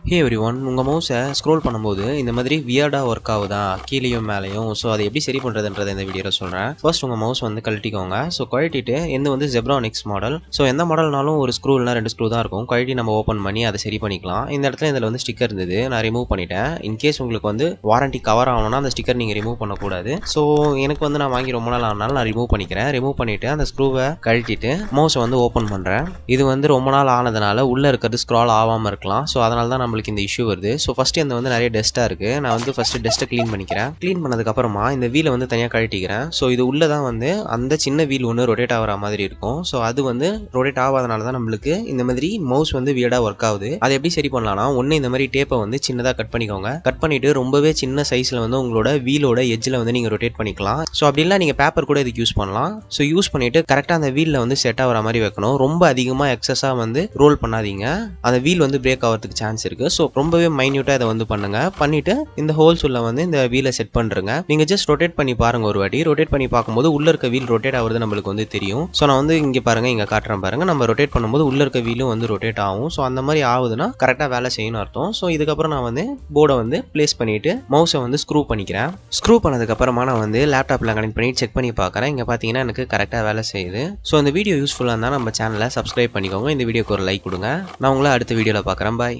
ஹே everyone, உங்கள் மவுஸை scroll பண்ணும்போது இந்த மாதிரி வியர்டாக ஒர்க் ஆகுதா கீழேயும் மேலேயும்? ஸோ அதை எப்படி சரி பண்ணுறதுன்றதை இந்த வீடியோவில் சொல்கிறேன். ஃபர்ஸ்ட் உங்கள் மவுஸ் வந்து கழட்டிக்கோங்க. ஸோ கழட்டிட்டு எந்த வந்து ஜெப்ரானிக்ஸ் மாடல். ஸோ எந்த மாடல்னாலும் ஒரு ஸ்க்ரூ இல்லைனா 2 ஸ்க்ரூ தான் இருக்கும். கழட்டி நம்ம ஓப்பன் பண்ணி அதை சரி பண்ணிக்கலாம். இந்த இடத்துல இதில் வந்து ஸ்டிக்கர் இருந்தது, நான் ரிமூவ் பண்ணிட்டேன். இன்கேஸ் உங்களுக்கு வந்து வாரண்டி கவர் ஆகணும்னா அந்த ஸ்டிக்கர் நீங்கள் ரிமூவ் பண்ணக்கூடாது. ஸோ எனக்கு வந்து நான் வாங்கி ரொம்ப நாள் ஆனாலும் நான் ரிமூவ் பண்ணிக்கிறேன். ரிமூவ் பண்ணிவிட்டு அந்த ஸ்க்ரூவை கழட்டிட்டு மவுஸை வந்து ஓப்பன் பண்ணுறேன். இது வந்து ரொம்ப நாள் ஆனதுனால உள்ளே இருக்கிறது ஸ்க்ரால் ஆகாமல் இருக்கலாம். ஸோ அதனால தான் நம்மளுக்கு இந்த இஷ்யூ வருது. ஸோ ஃபஸ்ட்டு இந்த வந்து நிறைய டஸ்ட்டாக இருக்குது. நான் வந்து ஃபஸ்ட்டு டஸ்ட்டை க்ளீன் பண்ணிக்கிறேன். க்ளீன் பண்ணதுக்கப்புறமா இந்த வீலை வந்து தனியாக கழட்டிக்கிறேன். ஸோ இது உள்ளே தான் வந்து அந்த சின்ன வீல் ஒன்று ரொட்டேட் ஆகிற மாதிரி இருக்கும். ஸோ அது வந்து ரொட்டேட் ஆகாதனால தான் நம்மளுக்கு இந்த மாதிரி மவுஸ் வந்து வியர்டாக ஒர்க் ஆகுது. அதை எப்படி சரி பண்ணலாம்னா, ஒன்று இந்த மாதிரி டேப்பை வந்து சின்னதாக கட் பண்ணிக்கோங்க. கட் பண்ணிவிட்டு ரொம்பவே சின்ன சைஸில் வந்து உங்களோட வீலோட எட்ஜில் வந்து நீங்கள் ரொட்டேட் பண்ணிக்கலாம். ஸோ அப்படிலாம் நீங்கள் பேப்பர் கூட இதுக்கு யூஸ் பண்ணலாம். ஸோ யூஸ் பண்ணிவிட்டு கரெக்டாக அந்த வீலில் வந்து செட் ஆகிற மாதிரி வைக்கணும். ரொம்ப அதிகமாக எக்ஸஸாக வந்து ரோல் பண்ணாதீங்க. அந்த வீல் வந்து பிரேக் ஆகிறதுக்கு சான்ஸ் இருக்குது. ஸோ ரொம்பவே மைன்யூட்டாக இதை வந்து பண்ணுங்க. பண்ணிட்டு இந்த ஹோல்ஸ் உள்ள வந்து இந்த வீலை செட் பண்ணுறங்க. நீங்க ஜஸ்ட் ரொட்டேட் பண்ணி பாருங்க. ஒரு வாட்டி ரொட்டேட் பண்ணி பார்க்கும்போது உள்ள இருக்க வீல் ரொட்டேட் ஆகுறது நம்மளுக்கு வந்து தெரியும். ஸோ நான் வந்து இங்கே பாருங்க, இங்கே காட்டுறேன் பாருங்க. நம்ம ரொட்டேட் பண்ணும்போது உள்ள இருக்க வீலும் வந்து ரொட்டேட் ஆகும். ஸோ அந்த மாதிரி ஆகுதுன்னா கரெக்டாக வேலை செய்யணும் அர்த்தம். ஸோ இதுக்கப்புறம் நான் வந்து போர்டை வந்து பிளேஸ் பண்ணிட்டு மவுஸை வந்து ஸ்க்ரூ பண்ணிக்கிறேன். ஸ்க்ரூ பண்ணதுக்கப்புறமா நான் வந்து லேப்டாப்பில் கனெக்ட் பண்ணி செக் பண்ணி பார்க்குறேன். இங்கே பார்த்தீங்கன்னா எனக்கு கரெக்டாக வேலை செய்யுது. ஸோ இந்த வீடியோ யூஸ்ஃபுல்லாக இருந்தால் நம்ம சேனலை சப்ஸ்கிரைப் பண்ணிக்கோங்க. இந்த வீடியோக்கு ஒரு லைக் கொடுங்க. நான் உங்களை அடுத்த வீடியோவில் பார்க்குறேன். பாய்.